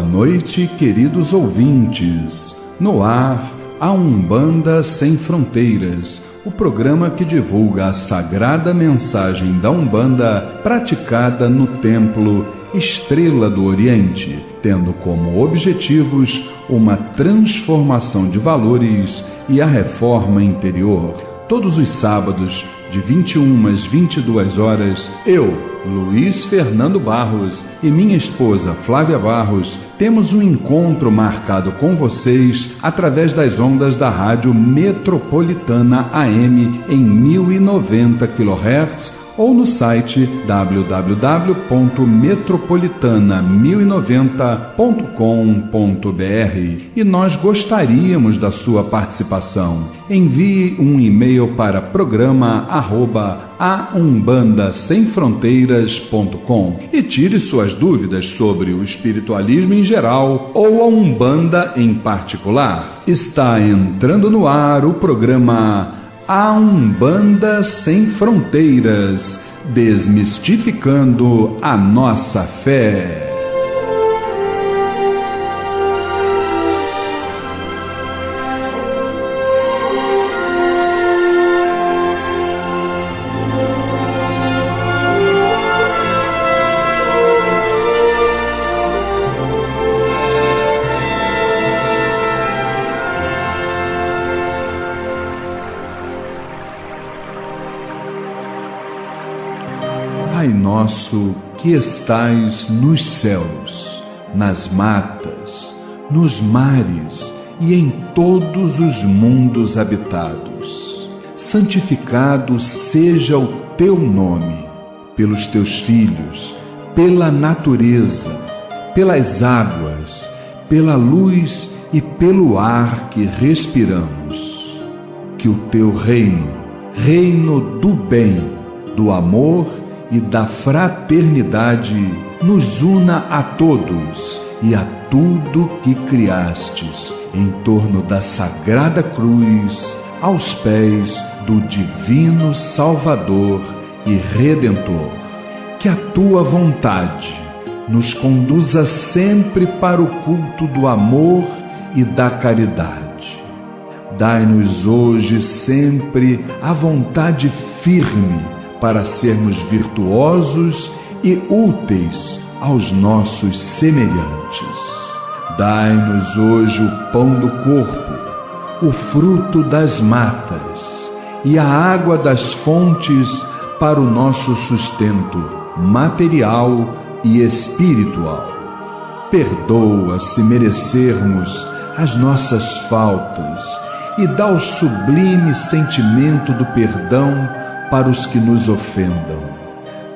noite, queridos ouvintes. No ar, a Umbanda Sem Fronteiras, o programa que divulga a sagrada mensagem da Umbanda praticada no Templo Estrela do Oriente, tendo como objetivos uma transformação de valores e a reforma interior. Todos os sábados, de 21 às 22 horas, eu, Luiz Fernando Barros, e minha esposa Flávia Barros, temos um encontro marcado com vocês através das ondas da Rádio Metropolitana AM em 1090 kHz ou no site www.metropolitana1090.com.br. E nós gostaríamos da sua participação. Envie um e-mail para programa@aumbandasemfronteiras.com e tire suas dúvidas sobre o espiritualismo em geral ou a Umbanda em particular. Está entrando no ar o programa A Umbanda Sem Fronteiras, desmistificando a nossa fé. Pai nosso que estais nos céus, nas matas, nos mares e em todos os mundos habitados, santificado seja o teu nome, pelos teus filhos, pela natureza, pelas águas, pela luz e pelo ar que respiramos. Que o teu reino, reino do bem, do amor e da fraternidade, nos una a todos e a tudo que criastes, em torno da sagrada cruz, aos pés do divino Salvador e Redentor. Que a tua vontade nos conduza sempre para o culto do amor e da caridade. Dai-nos hoje sempre a vontade firme para sermos virtuosos e úteis aos nossos semelhantes. Dai-nos hoje o pão do corpo, o fruto das matas e a água das fontes para o nosso sustento material e espiritual. Perdoa se merecermos as nossas faltas e dá o sublime sentimento do perdão para os que nos ofendam.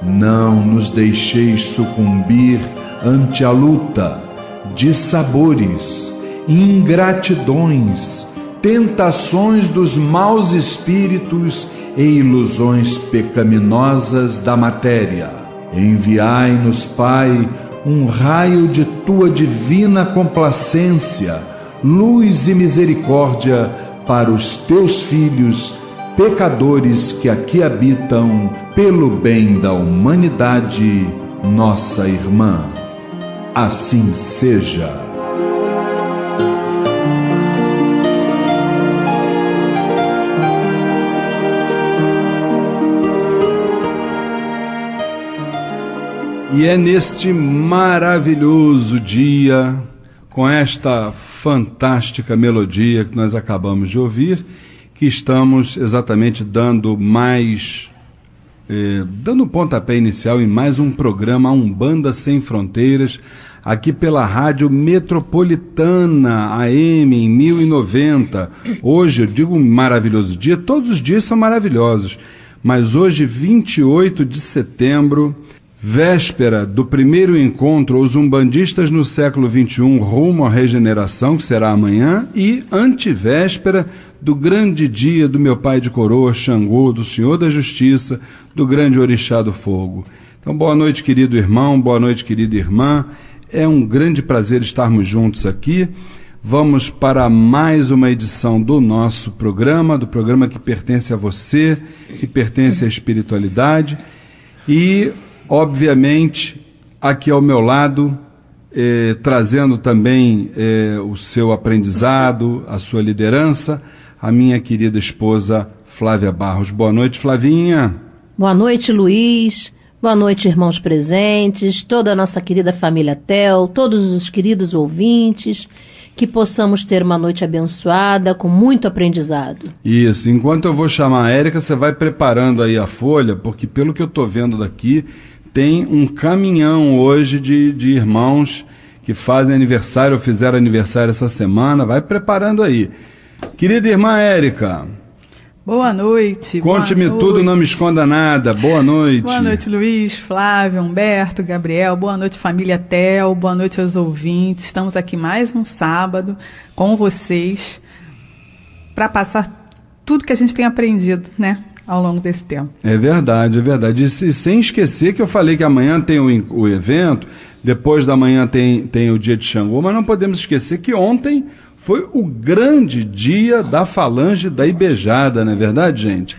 Não nos deixeis sucumbir ante a luta, dissabores, ingratidões, tentações dos maus espíritos e ilusões pecaminosas da matéria. Enviai-nos, Pai, um raio de tua divina complacência, luz e misericórdia para os teus filhos pecadores que aqui habitam, pelo bem da humanidade, nossa irmã. Assim seja. E é neste maravilhoso dia, com esta fantástica melodia que nós acabamos de ouvir, que estamos exatamente dando pontapé inicial em mais um programa Umbanda Sem Fronteiras, aqui pela Rádio Metropolitana AM em 1090. Hoje, eu digo um maravilhoso dia, todos os dias são maravilhosos, mas hoje, 28 de setembro, véspera do primeiro encontro Os Umbandistas no século XXI rumo à regeneração, que será amanhã, e antevéspera do grande dia do meu pai de coroa, Xangô, do Senhor da Justiça, do grande Orixá do Fogo. Então, boa noite, querido irmão, boa noite, querida irmã. É um grande prazer estarmos juntos aqui. Vamos para mais uma edição do nosso programa, do programa que pertence a você, que pertence à espiritualidade. E, obviamente, aqui ao meu lado, trazendo também o seu aprendizado, a sua liderança, a minha querida esposa Flávia Barros. Boa noite, Flavinha. Boa noite, Luiz. Boa noite, irmãos presentes, toda a nossa querida família Tel, todos os queridos ouvintes, que possamos ter uma noite abençoada, com muito aprendizado. Isso, enquanto eu vou chamar a Érica, você vai preparando aí a folha, porque pelo que eu estou vendo daqui, tem um caminhão hoje de irmãos que fazem aniversário ou fizeram aniversário essa semana. Vai preparando aí. Querida irmã Érica. Boa noite. Conte-me tudo, não me esconda nada. Boa noite. Boa noite, Luiz, Flávio, Humberto, Gabriel. Boa noite, família Tel. Boa noite aos ouvintes. Estamos aqui mais um sábado com vocês para passar tudo que a gente tem aprendido, né, ao longo desse tempo. É verdade, é verdade. E sem esquecer que eu falei que amanhã tem o evento, depois da manhã tem o dia de Xangô, mas não podemos esquecer que ontem foi o grande dia da falange da Ibejada, não é verdade, gente?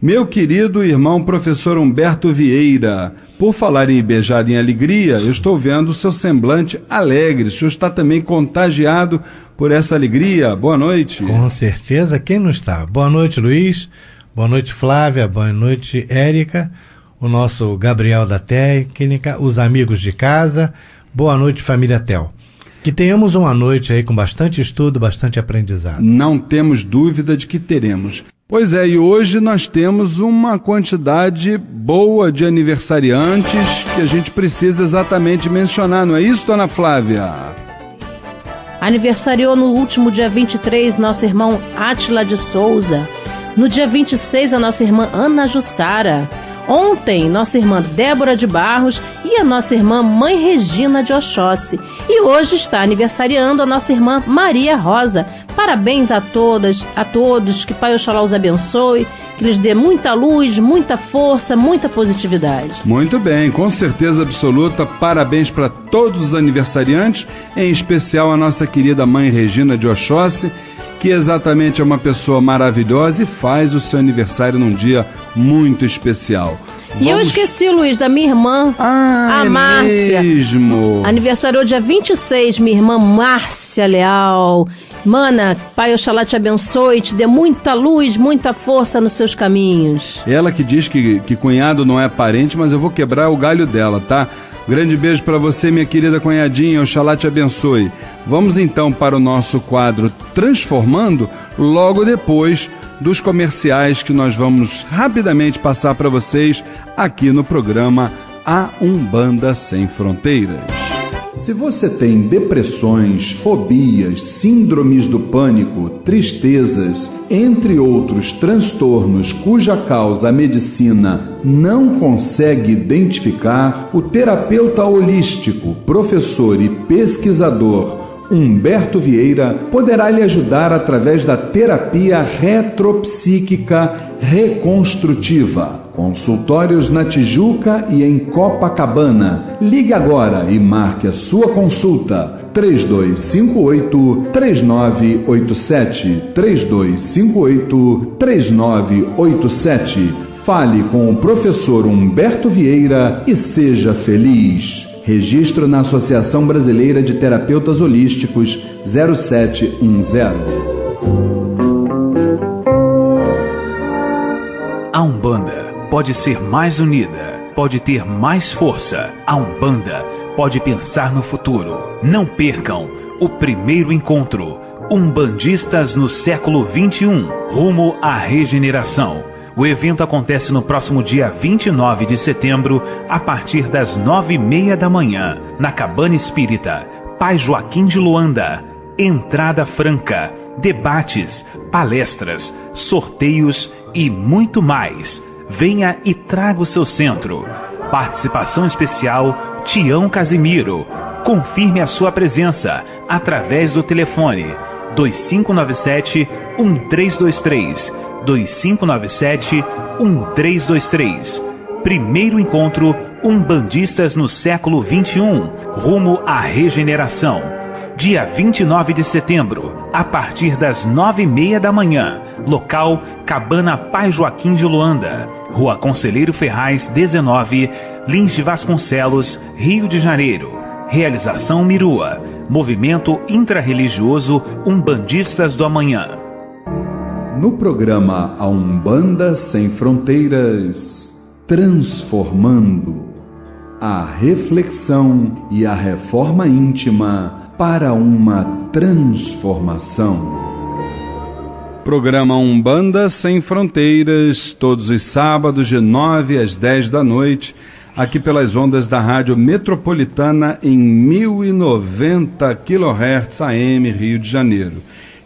Meu querido irmão professor Humberto Vieira, por falar em Ibejada e em alegria, eu estou vendo o seu semblante alegre. O senhor está também contagiado por essa alegria. Boa noite. Com certeza, quem não está? Boa noite, Luiz. Boa noite, Flávia. Boa noite, Érica. O nosso Gabriel da técnica, os amigos de casa. Boa noite, família Tel. Que tenhamos uma noite aí com bastante estudo, bastante aprendizado. Não temos dúvida de que teremos. Pois é, e hoje nós temos uma quantidade boa de aniversariantes que a gente precisa exatamente mencionar, não é isso, dona Flávia? Aniversariou no último dia 23 nosso irmão Átila de Souza. No dia 26 a nossa irmã Ana Jussara. Ontem, nossa irmã Débora de Barros e a nossa irmã Mãe Regina de Oxóssi. E hoje está aniversariando a nossa irmã Maria Rosa. Parabéns a todas, a todos, que Pai Oxalá os abençoe, que lhes dê muita luz, muita força, muita positividade. Muito bem, com certeza absoluta, parabéns para todos os aniversariantes, em especial a nossa querida Mãe Regina de Oxóssi, que exatamente é uma pessoa maravilhosa e faz o seu aniversário num dia muito especial. E eu esqueci, Luiz, da minha irmã, a Márcia. Mesmo. Aniversariou dia 26, minha irmã Márcia Leal. Mana, Pai Oxalá te abençoe, te dê muita luz, muita força nos seus caminhos. Ela que diz que cunhado não é parente, mas eu vou quebrar o galho dela, tá? Grande beijo para você, minha querida cunhadinha, Oxalá te abençoe. Vamos então para o nosso quadro Transformando, logo depois dos comerciais que nós vamos rapidamente passar para vocês aqui no programa A Umbanda Sem Fronteiras. Se você tem depressões, fobias, síndromes do pânico, tristezas, entre outros transtornos cuja causa a medicina não consegue identificar, o terapeuta holístico, professor e pesquisador Humberto Vieira poderá lhe ajudar através da terapia retropsíquica reconstrutiva. Consultórios na Tijuca e em Copacabana. Ligue agora e marque a sua consulta. 3258-3987. 3258-3987. Fale com o professor Humberto Vieira e seja feliz. Registro na Associação Brasileira de Terapeutas Holísticos 0710. A Umbanda pode ser mais unida, pode ter mais força. A Umbanda pode pensar no futuro. Não percam o primeiro encontro Umbandistas no século XXI, rumo à regeneração. O evento acontece no próximo dia 29 de setembro, a partir das 9h30 da manhã, na Cabana Espírita, Pai Joaquim de Luanda. Entrada franca, debates, palestras, sorteios e muito mais. Venha e traga o seu centro. Participação especial, Tião Casimiro. Confirme a sua presença através do telefone 2597-1323. 2597-1323. Primeiro encontro Umbandistas no século XXI, rumo à regeneração. Dia 29 de setembro, a partir das 9h30 da manhã. Local Cabana Pai Joaquim de Luanda, Rua Conselheiro Ferraz 19, Lins de Vasconcelos, Rio de Janeiro. Realização Mirua, movimento intrarreligioso Umbandistas do Amanhã. No programa A Umbanda Sem Fronteiras, transformando a reflexão e a reforma íntima para uma transformação. Programa Umbanda Sem Fronteiras, todos os sábados de 9 às 10 da noite, aqui pelas ondas da Rádio Metropolitana em 1090 kHz AM, Rio de Janeiro.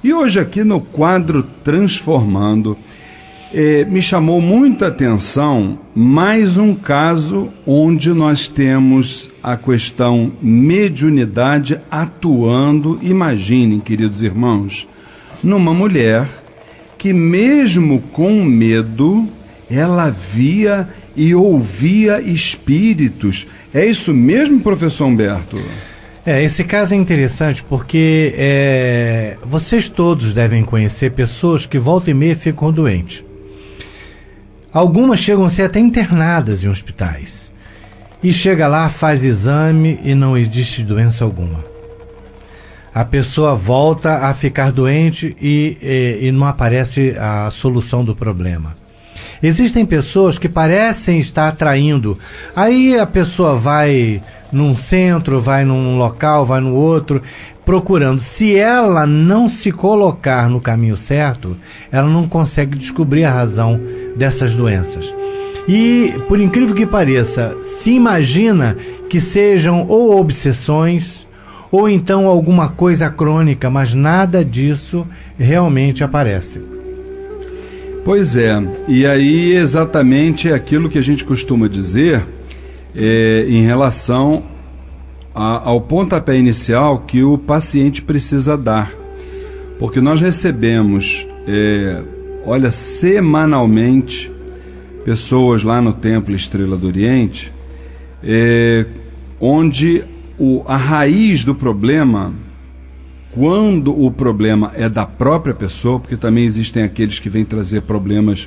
E hoje aqui no quadro Transformando, me chamou muita atenção mais um caso onde nós temos a questão mediunidade atuando, imaginem, queridos irmãos, numa mulher que mesmo com medo, ela via e ouvia espíritos. É isso mesmo, professor Humberto? Esse caso é interessante porque vocês todos devem conhecer pessoas que volta e meia ficam doentes. Algumas chegam a ser até internadas em hospitais. E chega lá, faz exame e não existe doença alguma. A pessoa volta a ficar doente e não aparece a solução do problema. Existem pessoas que parecem estar atraindo. Aí a pessoa vai num centro, vai num local, vai no outro, procurando. Se ela não se colocar no caminho certo, ela não consegue descobrir a razão dessas doenças. E, por incrível que pareça, se imagina que sejam ou obsessões ou então alguma coisa crônica, mas nada disso realmente aparece. Pois é, e aí exatamente aquilo que a gente costuma dizer em relação ao pontapé inicial que o paciente precisa dar. Porque nós recebemos, semanalmente, pessoas lá no Templo Estrela do Oriente, onde a raiz do problema, quando o problema é da própria pessoa, porque também existem aqueles que vêm trazer problemas,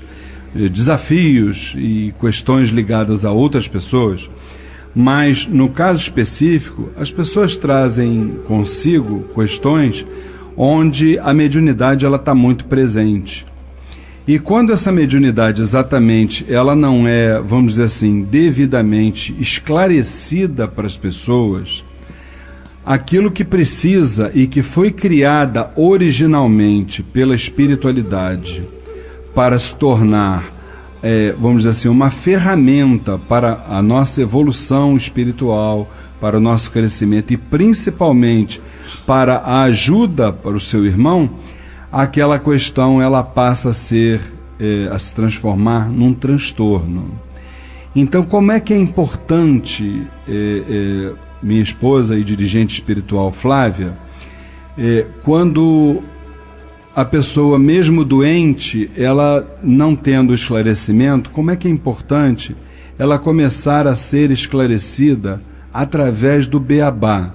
desafios e questões ligadas a outras pessoas, mas no caso específico, as pessoas trazem consigo questões onde a mediunidade ela está muito presente. E quando essa mediunidade exatamente, ela não é, vamos dizer assim, devidamente esclarecida para as pessoas, aquilo que precisa e que foi criada originalmente pela espiritualidade para se tornar, vamos dizer assim, uma ferramenta para a nossa evolução espiritual, para o nosso crescimento e principalmente para a ajuda para o seu irmão, aquela questão ela passa a se transformar num transtorno. Então, como é que é importante, minha esposa e dirigente espiritual Flávia, quando a pessoa, mesmo doente, ela não tendo esclarecimento, como é que é importante ela começar a ser esclarecida através do beabá,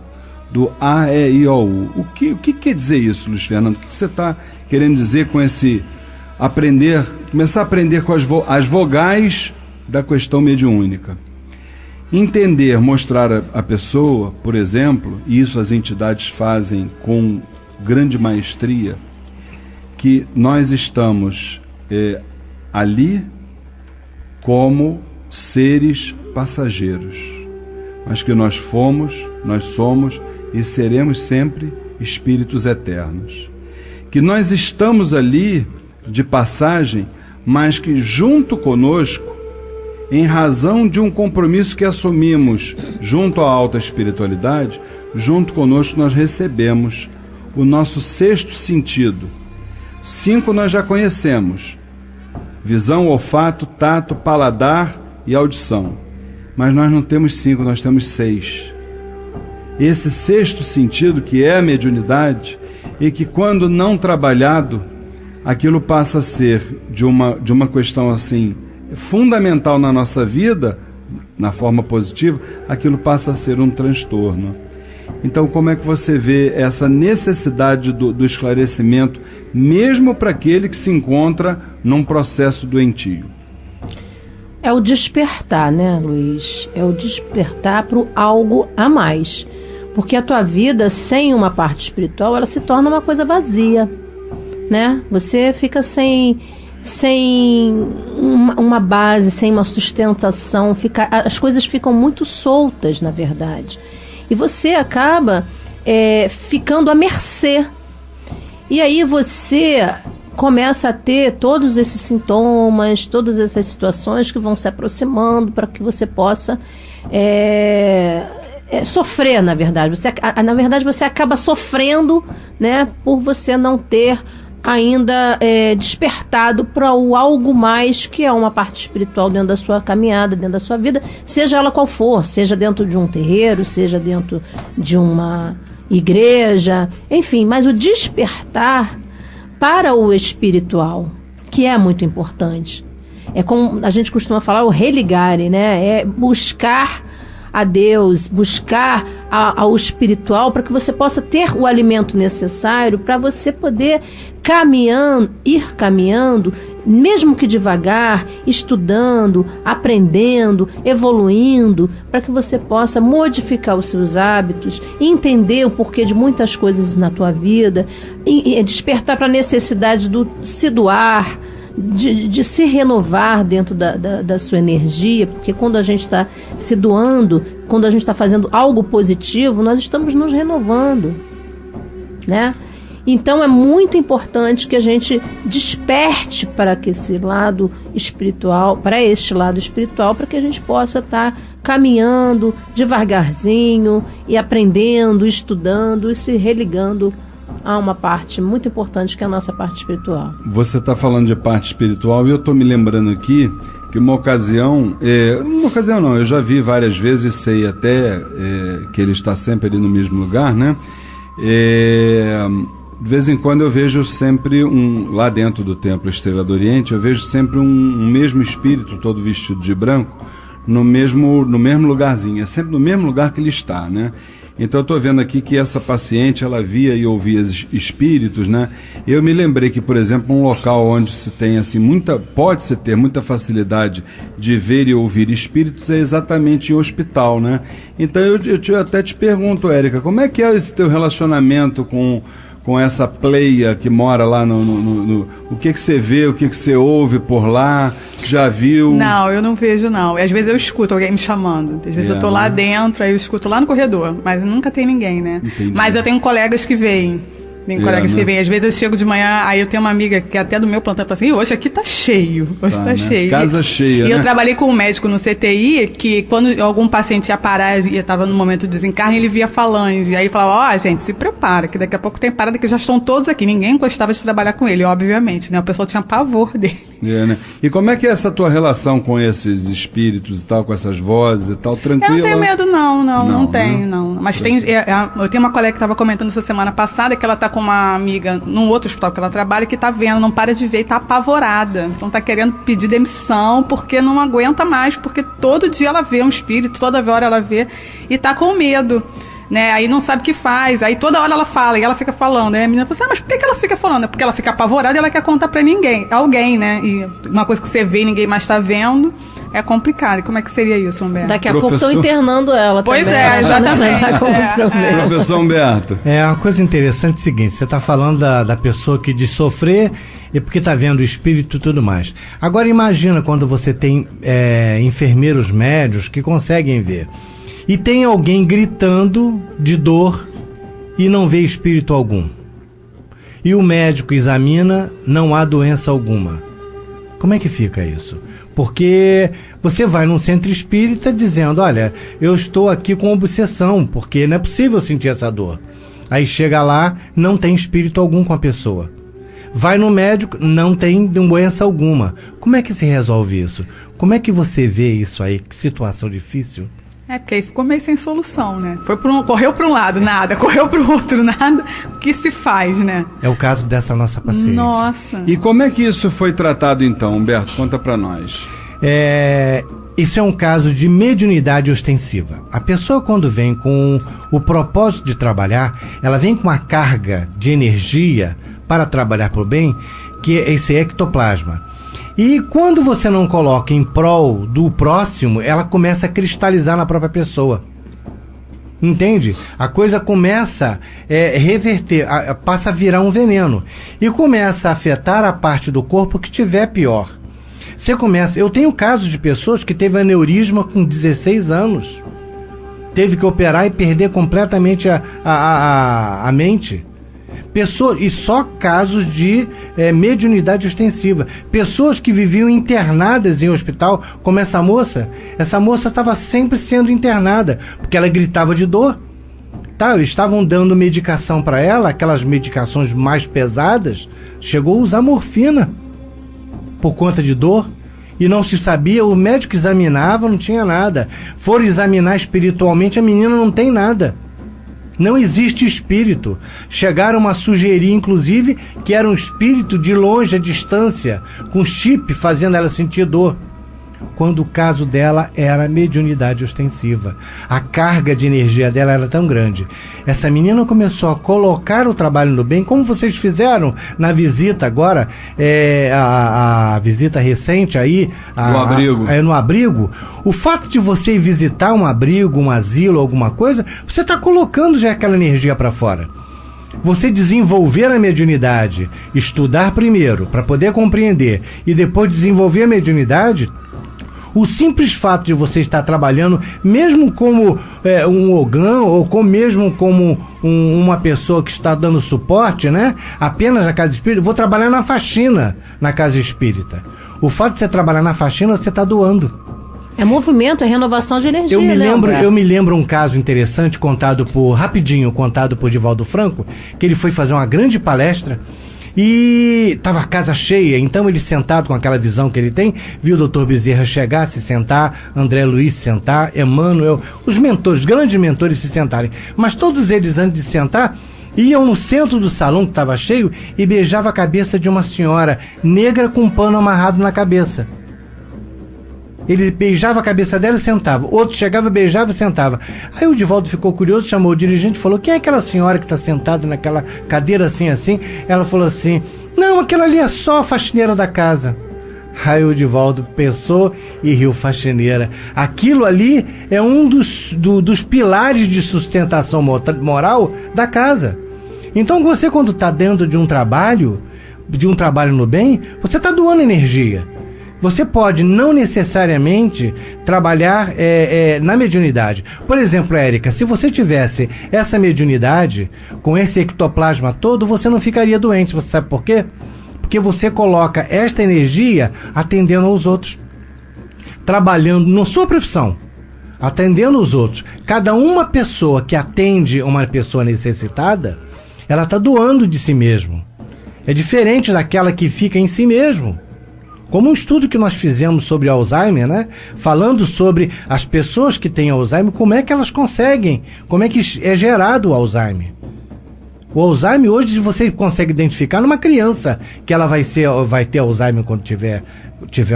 do A, E, I, O, U. O que quer dizer isso, Luiz Fernando? O que você está querendo dizer com esse aprender, começar a aprender com as vogais da questão mediúnica? Entender, mostrar a pessoa, por exemplo, e isso as entidades fazem com grande maestria, que nós estamos ali como seres passageiros, mas que nós somos e seremos sempre espíritos eternos. Que nós estamos ali de passagem, mas que junto conosco, em razão de um compromisso que assumimos junto à alta espiritualidade, junto conosco nós recebemos o nosso sexto sentido. 5 nós já conhecemos: visão, olfato, tato, paladar e audição. Mas nós não temos 5, nós temos 6. Esse sexto sentido, que é a mediunidade, e que quando não trabalhado, aquilo passa a ser de uma questão assim fundamental na nossa vida, na forma positiva, aquilo passa a ser um transtorno. Então, como é que você vê essa necessidade do esclarecimento, mesmo para aquele que se encontra num processo doentio? É o despertar, né, Luiz? É o despertar para o algo a mais. Porque a tua vida, sem uma parte espiritual, ela se torna uma coisa vazia, né? Você fica sem uma base, sem uma sustentação, as coisas ficam muito soltas, na verdade. E você acaba ficando à mercê. E aí você começa a ter todos esses sintomas, todas essas situações que vão se aproximando para que você possa sofrer, na verdade. Na verdade, você acaba sofrendo, né, por você não ter ainda despertado para o algo mais, que é uma parte espiritual dentro da sua caminhada, dentro da sua vida, seja ela qual for, seja dentro de um terreiro, seja dentro de uma igreja, enfim, mas o despertar para o espiritual, que é muito importante. É como a gente costuma falar, o religare, né? É buscar a Deus, buscar ao espiritual, para que você possa ter o alimento necessário para você poder ir caminhando, mesmo que devagar, estudando, aprendendo, evoluindo, para que você possa modificar os seus hábitos, entender o porquê de muitas coisas na tua vida, e despertar para a necessidade do se doar, de se renovar dentro da sua energia, porque quando a gente está se doando, quando a gente está fazendo algo positivo, nós estamos nos renovando, né? Então é muito importante que a gente desperte para esse lado espiritual, para que a gente possa estar caminhando devagarzinho e aprendendo, estudando e se religando a uma parte muito importante, que é a nossa parte espiritual. Você está falando de parte espiritual e eu estou me lembrando aqui que uma ocasião não, eu já vi várias vezes, sei até que ele está sempre ali no mesmo lugar, né? De vez em quando eu vejo sempre lá dentro do Templo Estrela do Oriente, eu vejo sempre um mesmo espírito todo vestido de branco no mesmo lugarzinho, é sempre no mesmo lugar que ele está, né? Então eu estou vendo aqui que essa paciente, ela via e ouvia espíritos, né? Eu me lembrei que, por exemplo, um local onde se tem assim pode-se ter muita facilidade de ver e ouvir espíritos é exatamente em hospital, né? Então eu até te pergunto, Érica, como é que é esse teu relacionamento com essa pleia que mora lá o que você vê, o que você ouve por lá, já viu? Não, eu não vejo não, às vezes eu escuto alguém me chamando, às vezes eu tô lá dentro, aí eu escuto lá no corredor, mas nunca tem ninguém, né? Entendi. Mas eu tenho colegas que veem, que vêm, às vezes eu chego de manhã, aí eu tenho uma amiga que até do meu plantão fala assim, hoje aqui tá cheio, né? Cheio. Casa cheia, E né? eu trabalhei com um médico no CTI, que quando algum paciente ia parar e estava no momento de desencarne, ele via falange, aí ele falava, gente, se prepara, que daqui a pouco tem parada que já estão todos aqui, ninguém gostava de trabalhar com ele, obviamente, né? O pessoal tinha pavor dele. Né? E como é que é essa tua relação com esses espíritos e tal, com essas vozes e tal, tranquila? Eu não tenho medo não tenho, né? não. Mas eu tenho uma colega que estava comentando essa semana passada que ela está com uma amiga num outro hospital que ela trabalha que está vendo, não para de ver e está apavorada. Então está querendo pedir demissão porque não aguenta mais, porque todo dia ela vê um espírito, toda hora ela vê e está com medo. Né? Aí não sabe o que faz, aí toda hora ela fala e ela fica falando, aí a menina fala assim, mas por que ela fica falando? É porque ela fica apavorada e ela quer contar pra alguém, né? E uma coisa que você vê e ninguém mais tá vendo, é complicado. E como é que seria isso, Humberto? Daqui a pouco estão internando ela pois também. Pois é, exatamente. Professor Humberto. É uma coisa interessante o seguinte, você tá falando da pessoa que diz sofrer e porque tá vendo o espírito e tudo mais. Agora imagina quando você tem enfermeiros médios que conseguem ver. E tem alguém gritando de dor e não vê espírito algum. E o médico examina, não há doença alguma. Como é que fica isso? Porque você vai num centro espírita dizendo, olha, eu estou aqui com obsessão, porque não é possível sentir essa dor. Aí chega lá, não tem espírito algum com a pessoa. Vai no médico, não tem doença alguma. Como é que se resolve isso? Como é que você vê isso aí? Que situação difícil. Porque aí ficou meio sem solução, né? Correu para um lado, nada. Correu para o outro, nada. O que se faz, né? É o caso dessa nossa paciente. Nossa. E como é que isso foi tratado então, Humberto? Conta para nós. Isso é um caso de mediunidade ostensiva. A pessoa, quando vem com o propósito de trabalhar, ela vem com uma carga de energia para trabalhar para o bem, que é esse ectoplasma. E quando você não coloca em prol do próximo, ela começa a cristalizar na própria pessoa. Entende? A coisa começa a reverter, passa a virar um veneno. E começa a afetar a parte do corpo que tiver pior. Eu tenho casos de pessoas que teve aneurisma com 16 anos. Teve que operar e perder completamente a mente. E só casos de mediunidade ostensiva. Pessoas que viviam internadas em hospital, como essa moça. Essa moça estava sempre sendo internada, porque ela gritava de dor. Eles estavam dando medicação para ela, aquelas medicações mais pesadas. Chegou a usar morfina por conta de dor. E não se sabia, o médico examinava, não tinha nada. Foram examinar espiritualmente, a menina não tem nada. Não existe espírito. Chegaram a sugerir, inclusive, que era um espírito de longe, à distância, com chip fazendo ela sentir dor. Quando o caso dela era mediunidade ostensiva. A carga de energia dela era tão grande. Essa menina começou a colocar o trabalho no bem, como vocês fizeram na visita agora, a visita recente aí, no abrigo. O fato de você ir visitar um abrigo, um asilo, alguma coisa, você está colocando já aquela energia para fora. Você desenvolver a mediunidade, estudar primeiro para poder compreender e depois desenvolver a mediunidade. O simples fato de você estar trabalhando, mesmo como um ogã, ou mesmo como uma pessoa que está dando suporte, né? Apenas na casa espírita, vou trabalhar na faxina na casa espírita. O fato de você trabalhar na faxina, você está doando. É movimento, é renovação de energia. Eu me lembro um caso interessante contado por Divaldo Franco, que ele foi fazer uma grande palestra. E estava a casa cheia, então ele sentado com aquela visão que ele tem, viu o Dr. Bezerra chegar, se sentar, André Luiz se sentar, Emmanuel, os mentores, grandes mentores se sentarem. Mas todos eles, antes de sentar, iam no centro do salão que estava cheio e beijava a cabeça de uma senhora negra com um pano amarrado na cabeça. Ele beijava a cabeça dela e sentava. Outro chegava, beijava e sentava. Aí o Divaldo ficou curioso, chamou o dirigente e falou: quem é aquela senhora que está sentada naquela cadeira assim? Ela falou assim: não, aquela ali é só a faxineira da casa. Aí o Divaldo pensou e riu: faxineira. Aquilo ali é um dos pilares de sustentação moral da casa. Então você, quando está dentro de um trabalho no bem, você está doando energia. Você pode não necessariamente trabalhar na mediunidade. Por exemplo, Érica, se você tivesse essa mediunidade, com esse ectoplasma todo, você não ficaria doente. Você sabe por quê? Porque você coloca esta energia atendendo aos outros. Trabalhando na sua profissão, atendendo os outros. Cada uma pessoa que atende uma pessoa necessitada, ela está doando de si mesmo. É diferente daquela que fica em si mesmo. Como um estudo que nós fizemos sobre Alzheimer, né? Falando sobre as pessoas que têm Alzheimer, como é que elas conseguem, como é que é gerado o Alzheimer. O Alzheimer hoje você consegue identificar numa criança que ela vai ter Alzheimer quando tiver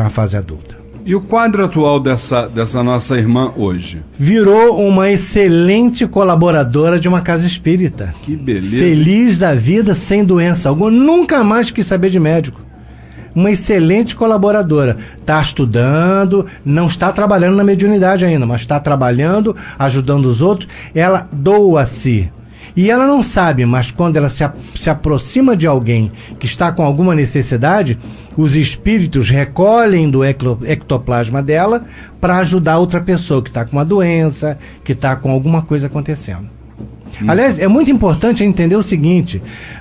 uma fase adulta. E o quadro atual dessa nossa irmã hoje? Virou uma excelente colaboradora de uma casa espírita. Que beleza. Feliz da vida, sem doença alguma, nunca mais quis saber de médico. Uma excelente colaboradora. Está estudando, não está trabalhando na mediunidade ainda, mas está trabalhando, ajudando os outros. Ela doa-se. E ela não sabe, mas quando ela se aproxima de alguém que está com alguma necessidade, os espíritos recolhem do ectoplasma dela para ajudar outra pessoa que está com uma doença, que está com alguma coisa acontecendo. Aliás, é muito importante entender o seguinte: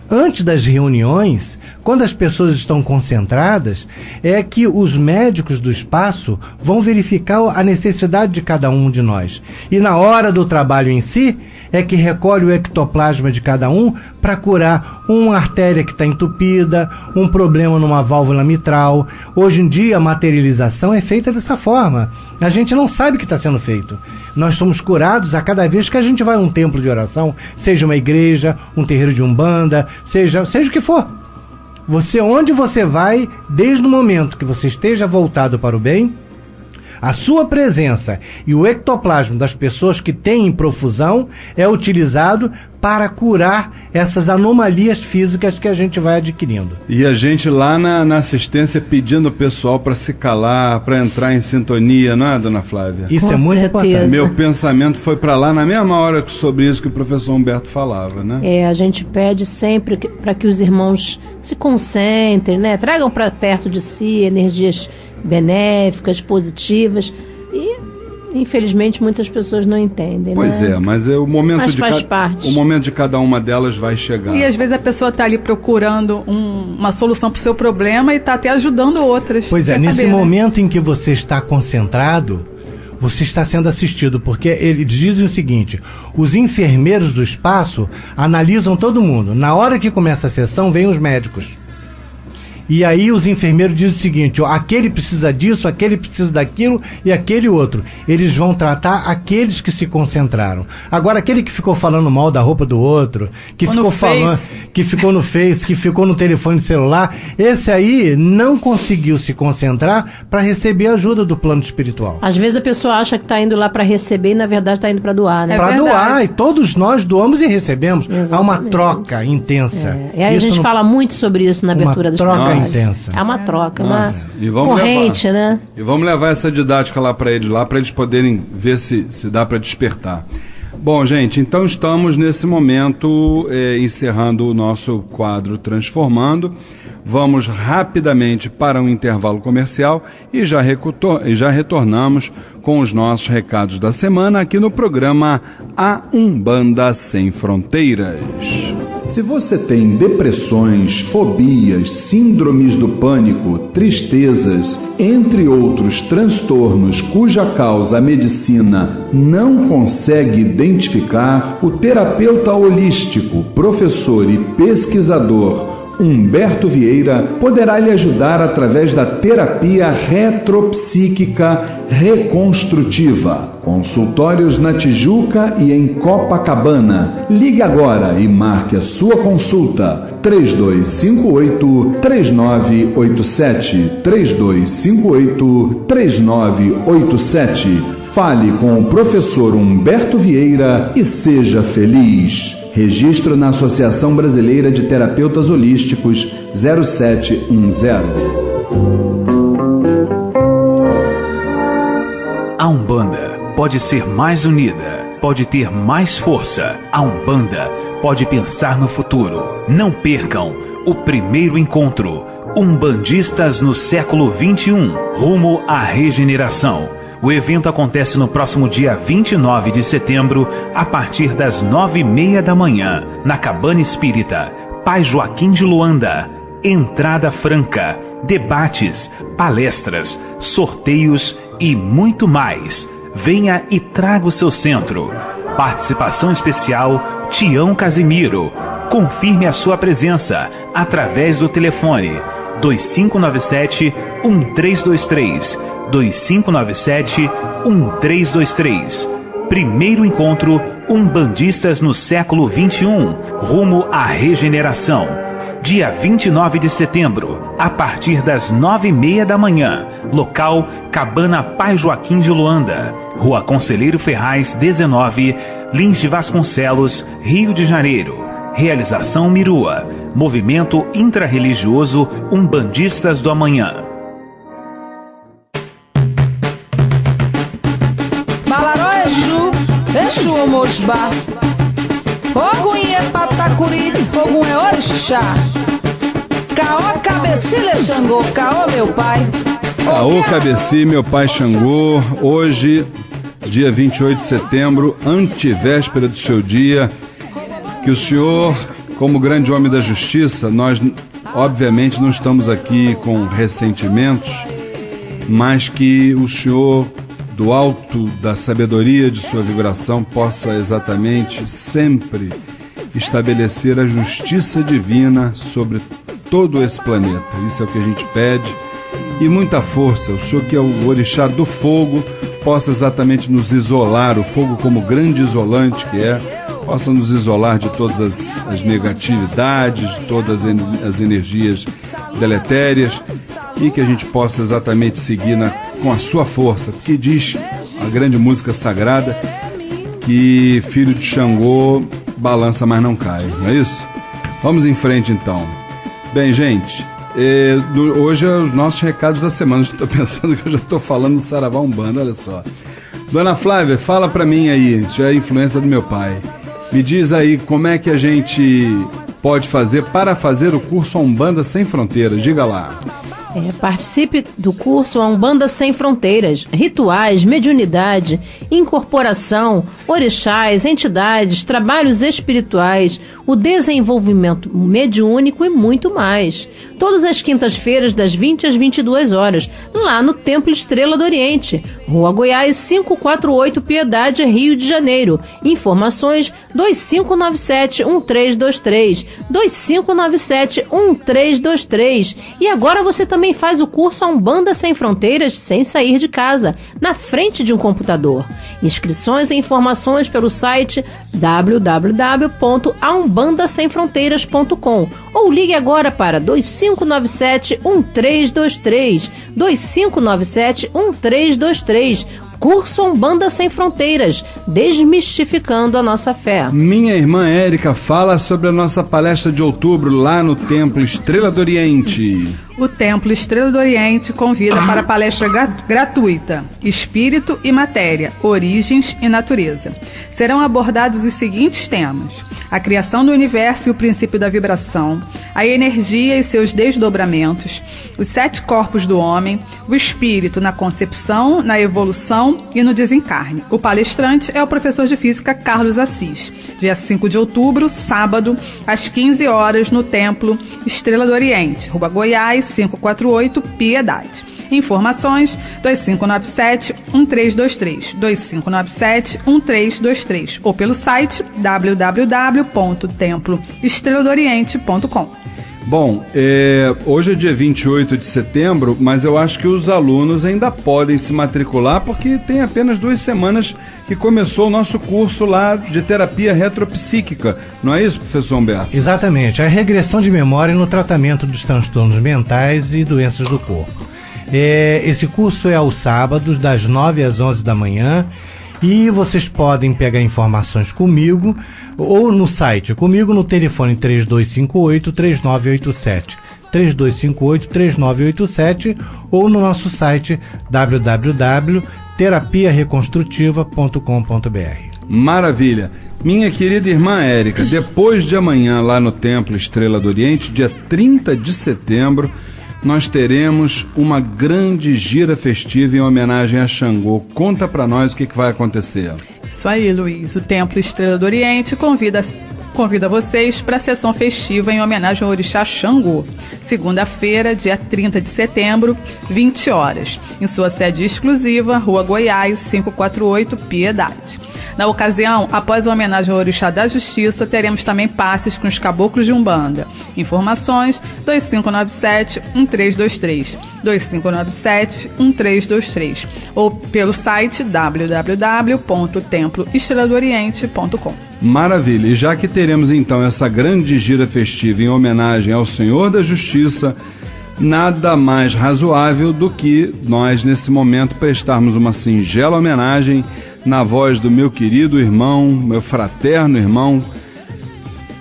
antes das reuniões, quando as pessoas estão concentradas, é que os médicos do espaço vão verificar a necessidade de cada um de nós. E na hora do trabalho em si, é que recolhe o ectoplasma de cada um para curar uma artéria que está entupida, um problema numa válvula mitral. Hoje em dia, a materialização é feita dessa forma. A gente não sabe o que está sendo feito. Nós somos curados a cada vez que a gente vai a um templo de oração, seja uma igreja, um terreiro de umbanda, seja o que for. Onde você vai, desde o momento que você esteja voltado para o bem, A sua presença e o ectoplasma das pessoas que têm profusão é utilizado para curar essas anomalias físicas que a gente vai adquirindo. E a gente lá na assistência pedindo o pessoal para se calar, para entrar em sintonia, não é, dona Flávia? Isso Com é muito certeza. importante. Meu pensamento foi para lá na mesma hora sobre isso que o professor Humberto falava, né? A gente pede sempre para que os irmãos se concentrem, né? Tragam para perto de si energias benéficas, positivas, e infelizmente muitas pessoas não entendem. Pois né? mas o momento Mas de faz parte. o momento de cada uma delas vai chegar. E às vezes a pessoa está ali procurando uma solução para o seu problema e está até ajudando outras. Pois é, sem nesse saber, né? momento em que você está concentrado, você está sendo assistido, porque eles dizem o seguinte: os enfermeiros do espaço analisam todo mundo. Na hora que começa a sessão, vêm os médicos. E aí os enfermeiros dizem o seguinte: ó, aquele precisa disso, aquele precisa daquilo e aquele outro. Eles vão tratar aqueles que se concentraram. Agora, aquele que ficou falando mal da roupa do outro, que ficou falando, que ficou no Face, que ficou no telefone celular, esse aí não conseguiu se concentrar para receber ajuda do plano espiritual. Às vezes a pessoa acha que está indo lá para receber e na verdade está indo para doar, né? É Para verdade. doar, e todos nós doamos e recebemos. Há uma Exatamente. troca intensa. E aí a Isso gente não- fala muito sobre isso na Uma abertura dos troca trabalhos. intensa. É uma troca, Nossa, e uma vamos corrente, né? E vamos levar essa didática lá para eles poderem ver se dá para despertar. Bom, gente, então estamos nesse momento encerrando o nosso quadro Transformando. Vamos rapidamente para um intervalo comercial e já retornamos com os nossos recados da semana aqui no programa A Umbanda Sem Fronteiras. Se você tem depressões, fobias, síndromes do pânico, tristezas, entre outros transtornos cuja causa a medicina não consegue identificar, o terapeuta holístico, professor e pesquisador Humberto Vieira poderá lhe ajudar através da terapia retropsíquica reconstrutiva. Consultórios na Tijuca e em Copacabana. Ligue agora e marque a sua consulta. 3258-3987. 3258-3987. Fale com o professor Humberto Vieira e seja feliz. Registro na Associação Brasileira de Terapeutas Holísticos 0710. A Umbanda pode ser mais unida, pode ter mais força. A Umbanda pode pensar no futuro. Não percam o primeiro encontro Umbandistas no século XXI, rumo à regeneração. O evento acontece no próximo dia 29 de setembro, a partir das 9h30 da manhã, na Cabana Espírita, Pai Joaquim de Luanda. Entrada franca, debates, palestras, sorteios e muito mais. Venha e traga o seu centro. Participação especial, Tião Casimiro. Confirme a sua presença através do telefone 2597-1323. 2597-1323. Primeiro encontro Umbandistas no século XXI, rumo à regeneração. Dia 29 de setembro, a partir das 9h30 da manhã. Local Cabana Pai Joaquim de Luanda, Rua Conselheiro Ferraz 19, Lins de Vasconcelos, Rio de Janeiro. Realização Mirua, Movimento Intrarreligioso Umbandistas do Amanhã. Exu Omosba, Ogum é Patacuri, Ogum é Orixá, Caó Cabecilha Xangô, Caó meu pai. Caô Cabeci, meu pai Xangô. Hoje, dia 28 de setembro, antevéspera do seu dia, que o senhor, como grande homem da justiça, nós obviamente não estamos aqui com ressentimentos, mas que o senhor, do alto da sabedoria de sua vibração, possa exatamente sempre estabelecer a justiça divina sobre todo esse planeta. Isso é o que a gente pede. E muita força, o senhor que é o orixá do fogo, possa exatamente nos isolar, o fogo como grande isolante que é, possa nos isolar de todas as negatividades, de todas as energias deletérias, e que a gente possa exatamente seguir com a sua força, porque diz a grande música sagrada que filho de Xangô balança, mas não cai, não é isso? Vamos em frente então. Bem, gente, hoje é os nossos recados da semana. Estou pensando que eu já estou falando do Saravá Umbanda, olha só. Dona Flávia, fala pra mim aí, já é influência do meu pai. Me diz aí como é que a gente pode fazer para fazer o curso Umbanda Sem Fronteiras, diga lá. Participe do curso Umbanda Sem Fronteiras, rituais, mediunidade, incorporação, orixás, entidades, trabalhos espirituais, o desenvolvimento mediúnico e muito mais. Todas as quintas-feiras, das 20 às 22 horas, lá no Templo Estrela do Oriente, Rua Goiás 548, Piedade, Rio de Janeiro. Informações 2597-1323, 2597-1323. E agora você também faz o curso Umbanda Sem Fronteiras sem sair de casa, na frente de um computador. Inscrições e informações pelo site www.aumbandasemfronteiras.com ou ligue agora para 2597-1323, 2597-1323. Curso Umbanda Sem Fronteiras, desmistificando a nossa fé. Minha irmã Érica fala sobre a nossa palestra de outubro lá no Templo Estrela do Oriente. O Templo Estrela do Oriente convida para a palestra gratuita Espírito e Matéria, Origens e Natureza. Serão abordados os seguintes temas: a criação do universo e o princípio da vibração, a energia e seus desdobramentos, os 7 corpos do homem, o espírito na concepção, na evolução e no desencarne. O palestrante é o professor de física Carlos Assis. Dia 5 de outubro, sábado, às 15 horas, no Templo Estrela do Oriente, Rua Goiás 548, Piedade. Informações 2597-1323, 2597-1323 ou pelo site www.temploestreladoriente.com. Bom, hoje é dia 28 de setembro, mas eu acho que os alunos ainda podem se matricular porque tem apenas 2 semanas que começou o nosso curso lá de terapia retropsíquica. Não é isso, professor Humberto? Exatamente, a regressão de memória no tratamento dos transtornos mentais e doenças do corpo. Esse curso é aos sábados, das 9 às 11 da manhã, e vocês podem pegar informações comigo ou no site, comigo no telefone 3258-3987, 3258-3987, ou no nosso site www.terapiareconstrutiva.com.br. Maravilha! Minha querida irmã Érica, depois de amanhã lá no Templo Estrela do Oriente, dia 30 de setembro, nós teremos uma grande gira festiva em homenagem a Xangô. Conta pra nós o que vai acontecer. Isso aí, Luiz. O Templo Estrela do Oriente convida vocês para a sessão festiva em homenagem ao orixá Xangô. Segunda-feira, dia 30 de setembro, 20 horas. Em sua sede exclusiva, Rua Goiás, 548, Piedade. Na ocasião, após a homenagem ao Orixá da Justiça, teremos também passes com os caboclos de Umbanda. Informações 2597-1323, 2597-1323 ou pelo site www.temploestreladoriente.com. Maravilha! E já que teremos então essa grande gira festiva em homenagem ao Senhor da Justiça, nada mais razoável do que nós, nesse momento, prestarmos uma singela homenagem na voz do meu querido irmão, meu fraterno irmão,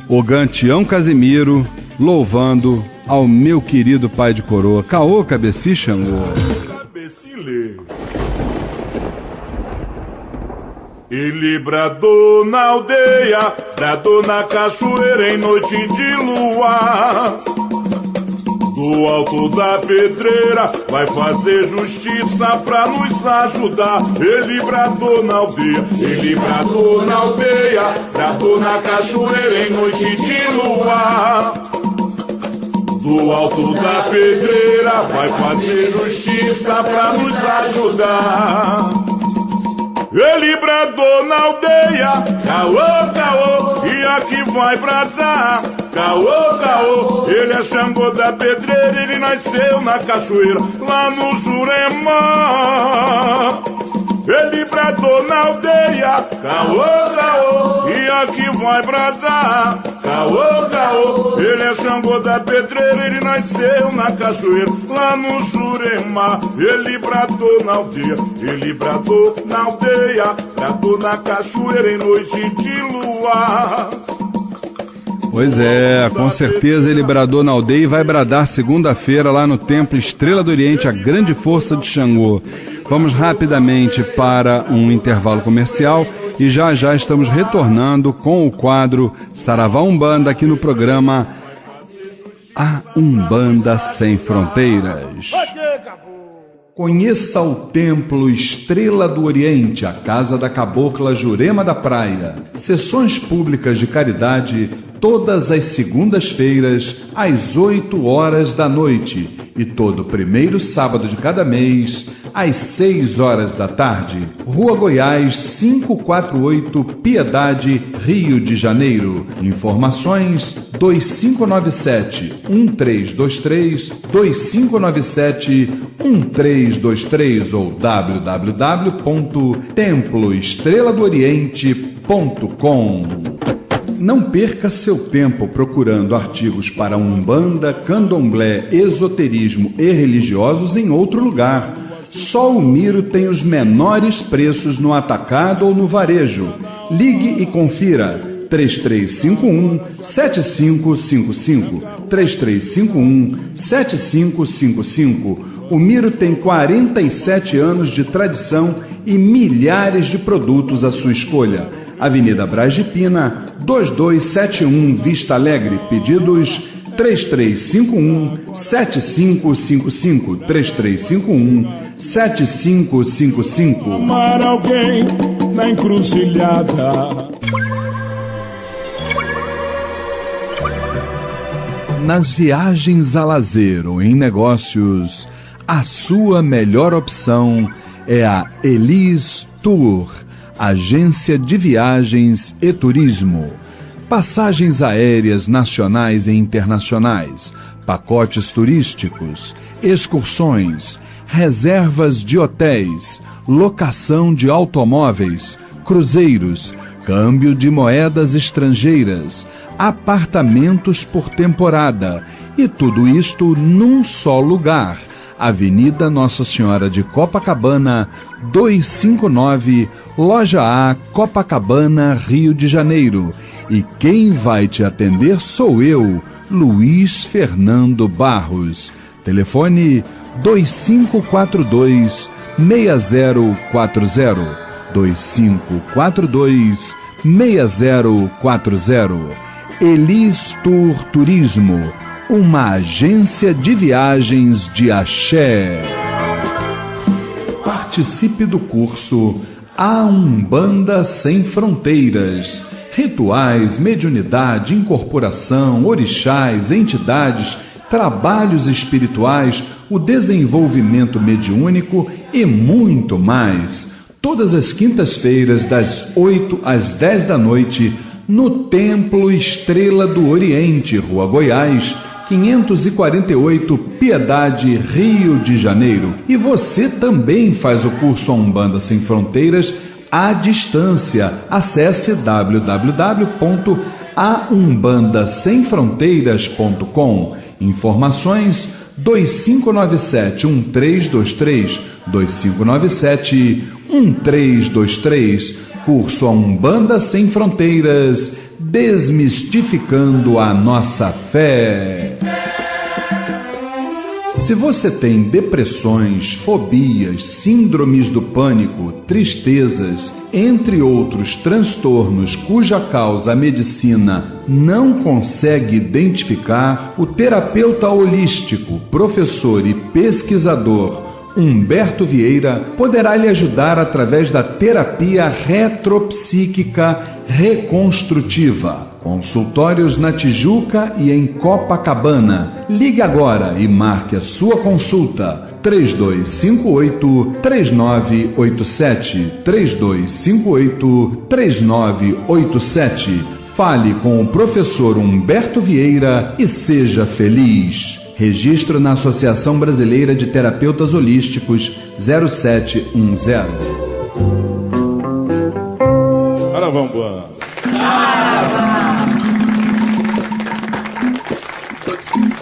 Ogan Tião Casimiro, louvando ao meu querido pai de coroa, Caô Cabeci Xangô. Cabecile. Ele bradou na aldeia, bradou na cachoeira em noite de luar. Do alto da pedreira vai fazer justiça pra nos ajudar. Ele bradou na aldeia, ele bradou na aldeia, bradou na cachoeira em noite de luar. Do alto da pedreira vai fazer justiça pra nos ajudar. Ele bradou na aldeia, caô, caô, e aqui vai bradar, caô, caô. Ele é Xangô da pedreira, ele nasceu na cachoeira, lá no Jurema. Ele bradou bradou na aldeia, caô, caô, e aqui vai bradar, caô, caô. Ele é Xangô da Pedreira, ele nasceu na cachoeira, lá no Jurema. Ele bradou na aldeia, ele bradou na aldeia, bradou na cachoeira em noite de luar. Pois é, com certeza ele bradou na aldeia e vai bradar segunda-feira lá no Templo Estrela do Oriente, a grande força de Xangô. Vamos rapidamente para um intervalo comercial e já já estamos retornando com o quadro Saravá Umbanda aqui no programa A Umbanda Sem Fronteiras. Conheça o Templo Estrela do Oriente, a casa da cabocla Jurema da Praia. Sessões públicas de caridade todas as segundas-feiras, às 8 horas da noite, e todo primeiro sábado de cada mês, às 6 horas da tarde. Rua Goiás, 548, Piedade, Rio de Janeiro. Informações 2597-1323, 2597-1323 ou www.temploestreladooriente.com. Não perca seu tempo procurando artigos para Umbanda, Candomblé, esoterismo e religiosos em outro lugar. Só o Miro tem os menores preços no atacado ou no varejo. Ligue e confira. 3351-7555. 3351-7555. O Miro tem 47 anos de tradição e milhares de produtos à sua escolha. Avenida Braz de Pina, 2271, Vista Alegre. Pedidos 3351-7555. 3351-7555. Amar alguém na encruzilhada. Nas viagens a lazer ou em negócios, a sua melhor opção é a Elis Tour, agência de viagens e turismo. Passagens aéreas nacionais e internacionais, pacotes turísticos, excursões, reservas de hotéis, locação de automóveis, cruzeiros, câmbio de moedas estrangeiras, apartamentos por temporada, e tudo isto num só lugar. Avenida Nossa Senhora de Copacabana, 259, Loja A, Copacabana, Rio de Janeiro. E quem vai te atender sou eu, Luiz Fernando Barros. Telefone 2542-6040. 2542-6040. Elis Tour Turismo, uma agência de viagens de axé. Participe do curso A Umbanda Sem Fronteiras. Rituais, mediunidade, incorporação, orixás, entidades, trabalhos espirituais, o desenvolvimento mediúnico e muito mais. Todas as quintas-feiras, das 8 às 10 da noite, no Templo Estrela do Oriente, Rua Goiás, 548, Piedade, Rio de Janeiro. E você também faz o curso A Umbanda Sem Fronteiras à distância. Acesse www.aumbandasemfronteiras.com. Informações 2597-1323, 2597-1323. Curso A Umbanda Sem Fronteiras, desmistificando a nossa fé. Se você tem depressões, fobias, síndromes do pânico, tristezas, entre outros transtornos cuja causa a medicina não consegue identificar, o terapeuta holístico, professor e pesquisador Humberto Vieira poderá lhe ajudar através da terapia retropsíquica reconstrutiva. Consultórios na Tijuca e em Copacabana. Ligue agora e marque a sua consulta. 3258-3987. 3258-3987. Fale com o professor Humberto Vieira e seja feliz. Registro na Associação Brasileira de Terapeutas Holísticos 0710. Saravá Umbanda.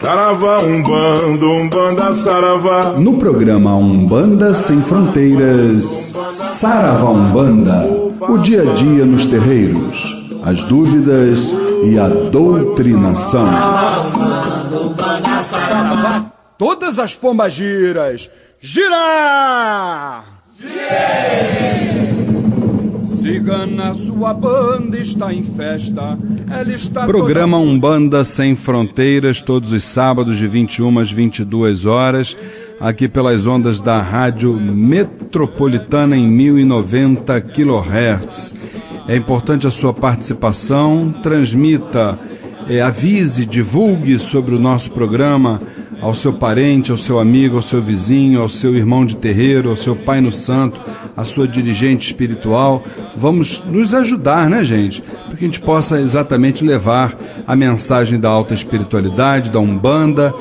Saravá Umbanda, Umbanda Saravá. No programa Umbanda Sem Fronteiras, Saravá Umbanda, o dia a dia nos terreiros, as dúvidas e a doutrinação. Todas as pombagiras, girar! Siga na sua banda, está em festa. Ela está Programa Umbanda Sem Fronteiras, todos os sábados de 21 às 22 horas, aqui pelas ondas da Rádio Metropolitana em 1090 kHz. É importante a sua participação, transmita, avise, divulgue sobre o nosso programa ao seu parente, ao seu amigo, ao seu vizinho, ao seu irmão de terreiro, ao seu pai no santo, à sua dirigente espiritual. Vamos nos ajudar, né, gente? Para que a gente possa exatamente levar a mensagem da alta espiritualidade, da Umbanda,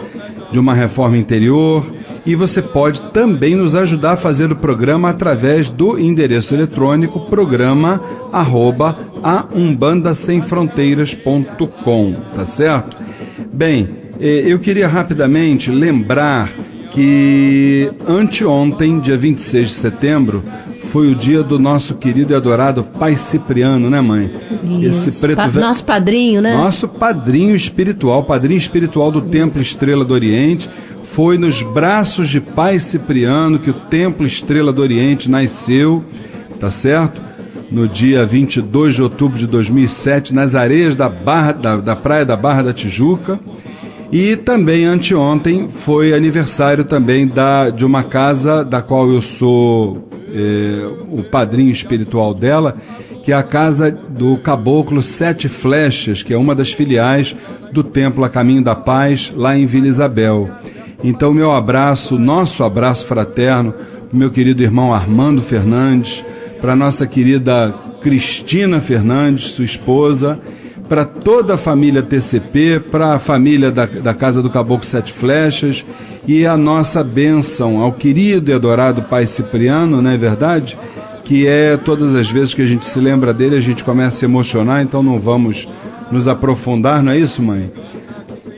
de uma reforma interior. E você pode também nos ajudar a fazer o programa através do endereço eletrônico programa@umbandasemfronteiras.com, tá certo? Bem, eu queria rapidamente lembrar que anteontem, dia 26 de setembro, foi o dia do nosso querido e adorado Pai Cipriano, né, mãe? Isso. Esse preto velho. Nosso padrinho, né? Nosso padrinho espiritual do Templo Estrela do Oriente. Foi nos braços de Pai Cipriano que o Templo Estrela do Oriente nasceu, tá certo? No dia 22 de outubro de 2007, nas areias da praia da Barra da Tijuca. E também anteontem foi aniversário também de uma casa da qual eu sou o padrinho espiritual dela, que é a casa do Caboclo Sete Flechas, que é uma das filiais do Templo A Caminho da Paz, lá em Vila Isabel. Então, meu abraço, nosso abraço fraterno, para o meu querido irmão Armando Fernandes, para a nossa querida Cristina Fernandes, sua esposa, para toda a família TCP, para a família da Casa do Caboclo Sete Flechas, e a nossa bênção ao querido e adorado Pai Cipriano, não é verdade? Que todas as vezes que a gente se lembra dele, a gente começa a se emocionar, então não vamos nos aprofundar, não é isso, mãe?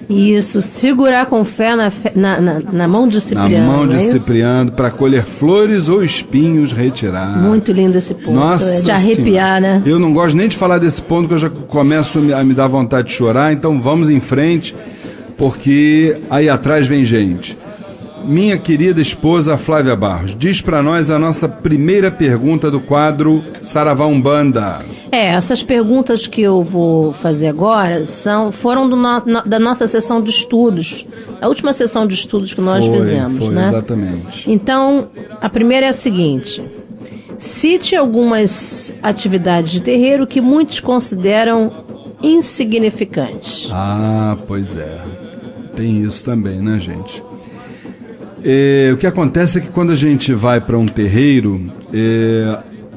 Isso, segurar com fé na mão de Cipriano. Na mão de Cipriano, para colher flores ou espinhos retirar. Muito lindo esse ponto. Nossa, de arrepiar, né? Eu não gosto nem de falar desse ponto, que eu já começo a me dar vontade de chorar, então vamos em frente, porque aí atrás vem gente. Minha querida esposa Flávia Barros, diz para nós a nossa primeira pergunta do quadro Saravá Umbanda. Essas perguntas que eu vou fazer agora foram da nossa sessão de estudos, a última sessão de estudos que nós fizemos, né? Exatamente. Então, a primeira é a seguinte: cite algumas atividades de terreiro que muitos consideram insignificantes. Ah, pois é. Tem isso também, né, gente? O que acontece é que quando a gente vai para um terreiro,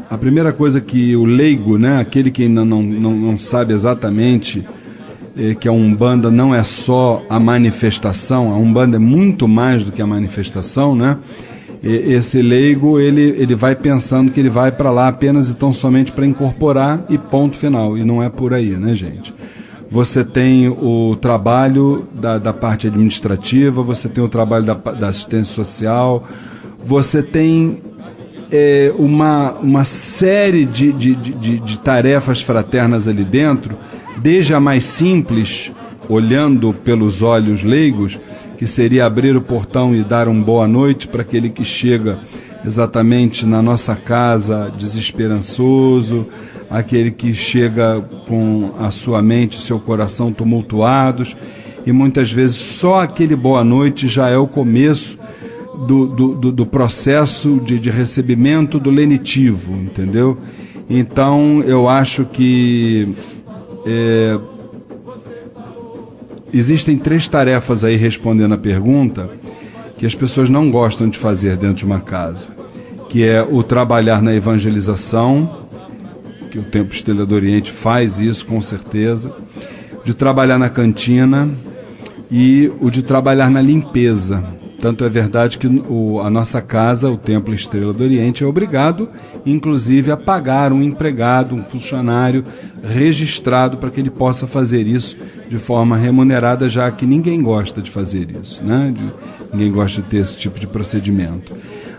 a primeira coisa que o leigo, né, aquele que ainda não sabe exatamente que a Umbanda não é só a manifestação, a Umbanda é muito mais do que a manifestação, né? Esse leigo, ele vai pensando que ele vai para lá apenas e tão somente para incorporar e ponto final, e não é por aí, né, gente? Você tem o trabalho da parte administrativa, você tem o trabalho da assistência social, você tem uma série de tarefas fraternas ali dentro, desde a mais simples, olhando pelos olhos leigos, que seria abrir o portão e dar uma boa noite para aquele que chega exatamente na nossa casa desesperançoso, aquele que chega com a sua mente e seu coração tumultuados, e muitas vezes só aquele boa noite já é o começo do processo de recebimento do lenitivo, entendeu? Então eu acho que existem 3 tarefas aí, respondendo a pergunta, que as pessoas não gostam de fazer dentro de uma casa, que é o trabalhar na evangelização, que o Templo Estrela do Oriente faz isso com certeza, de trabalhar na cantina e o de trabalhar na limpeza, Tanto é verdade que a nossa casa, o Templo Estrela do Oriente, é obrigado, inclusive, a pagar um empregado, um funcionário registrado para que ele possa fazer isso de forma remunerada, já que ninguém gosta de fazer isso, né? Ninguém gosta de ter esse tipo de procedimento.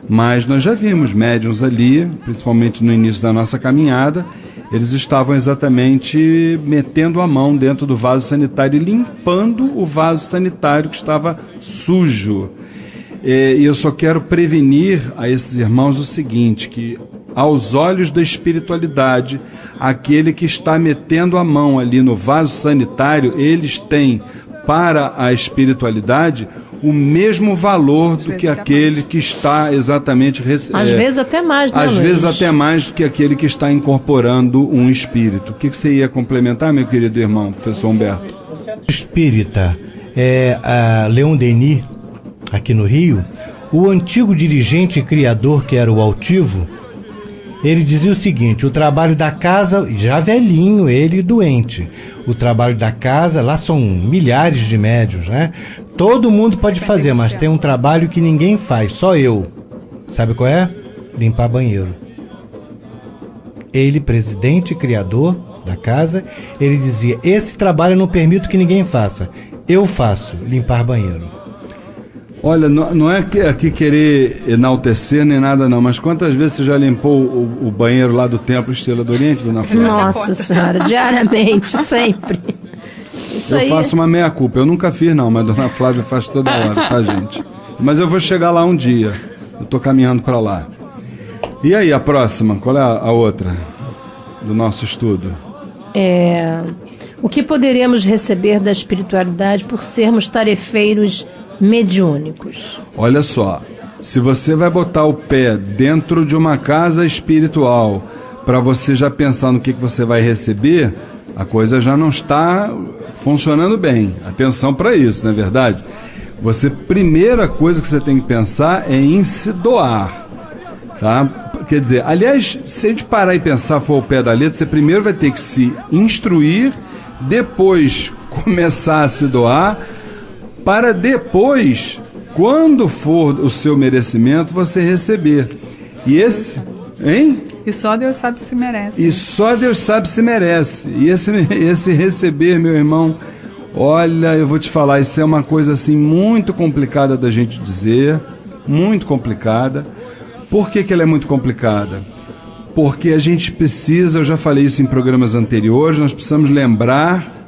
Mas nós já vimos médiuns ali, principalmente no início da nossa caminhada, eles estavam exatamente metendo a mão dentro do vaso sanitário e limpando o vaso sanitário que estava sujo. E eu só quero prevenir a esses irmãos o seguinte, que aos olhos da espiritualidade, aquele que está metendo a mão ali no vaso sanitário, eles têm para a espiritualidade o mesmo valor do que aquele que está exatamente... Às vezes até mais, né, Às Luiz? vezes até mais do que aquele que está incorporando um espírito. O que você ia complementar, meu querido irmão, professor Humberto? Espírita, a Leon Denis, aqui no Rio, o antigo dirigente e criador, que era o Altivo, ele dizia o seguinte: o trabalho da casa, já velhinho, ele doente, o trabalho da casa, lá são milhares de médiuns, né? Todo mundo pode fazer, mas tem um trabalho que ninguém faz, só eu. Sabe qual é? Limpar banheiro. Ele, presidente e criador da casa, ele dizia: esse trabalho eu não permito que ninguém faça, eu faço, limpar banheiro. Olha, não é aqui querer enaltecer nem nada não, mas quantas vezes você já limpou o banheiro lá do Templo Estrela do Oriente, dona Flávia? Nossa Senhora, diariamente, sempre. Isso eu faço uma meia-culpa, eu nunca fiz não, mas dona Flávia faz toda hora, tá, gente? Mas eu vou chegar lá um dia, eu tô caminhando para lá. E aí, a próxima, qual é a outra do nosso estudo? O que poderíamos receber da espiritualidade por sermos tarefeiros mediúnicos? Olha só, se você vai botar o pé dentro de uma casa espiritual para você já pensar no que você vai receber, a coisa já não está funcionando bem. Atenção para isso, não é verdade? Primeira coisa que você tem que pensar é em se doar, tá? Quer dizer, aliás, se a gente parar e pensar for ao pé da letra, você primeiro vai ter que se instruir, depois começar a se doar, para depois, quando for o seu merecimento, você receber. E esse... Hein? E só Deus sabe se merece. E só Deus sabe se merece. E esse receber, meu irmão, olha, eu vou te falar, isso é uma coisa assim muito complicada da gente dizer, muito complicada. Por que ela é muito complicada? Porque a gente precisa, eu já falei isso em programas anteriores, nós precisamos lembrar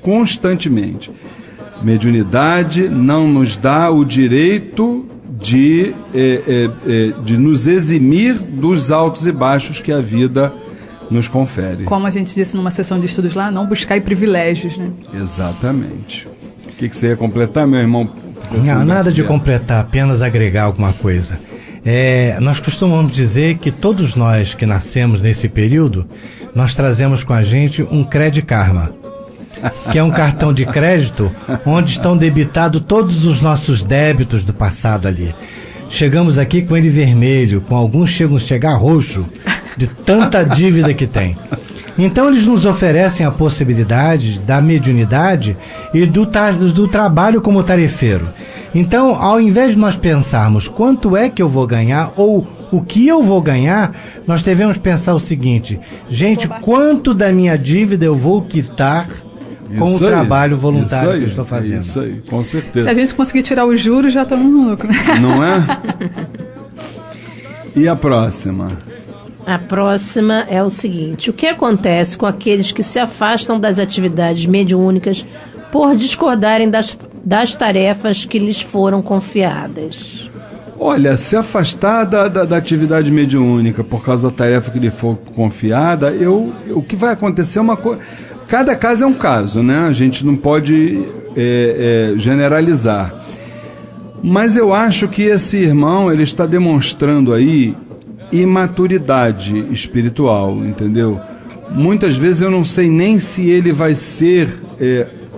constantemente. Mediunidade não nos dá o direito de nos eximir dos altos e baixos que a vida nos confere. Como a gente disse numa sessão de estudos lá, não buscar privilégios, né? Exatamente. O que você ia completar, meu irmão? Não, nada de completar, apenas agregar alguma coisa. Nós costumamos dizer que todos nós que nascemos nesse período, nós trazemos com a gente um Credit Karma, que é um cartão de crédito onde estão debitados todos os nossos débitos do passado ali. Chegamos aqui com ele vermelho, com alguns chegam a chegar roxo, de tanta dívida que tem. Então eles nos oferecem a possibilidade da mediunidade e do trabalho como tarefeiro. Então, ao invés de nós pensarmos quanto é que eu vou ganhar ou o que eu vou ganhar, nós devemos pensar o seguinte: gente, quanto da minha dívida eu vou quitar com o trabalho voluntário que eu estou fazendo? Isso aí, com certeza. Se a gente conseguir tirar os juros, já estamos no lucro. Não é? E a próxima? A próxima é o seguinte: o que acontece com aqueles que se afastam das atividades mediúnicas por discordarem das tarefas que lhes foram confiadas? Olha, se afastar da atividade mediúnica por causa da tarefa que lhe for confiada, o que vai acontecer é uma coisa... Cada caso é um caso, né? A gente não pode generalizar. Mas eu acho que esse irmão, ele está demonstrando aí imaturidade espiritual, entendeu? Muitas vezes eu não sei nem se ele vai ser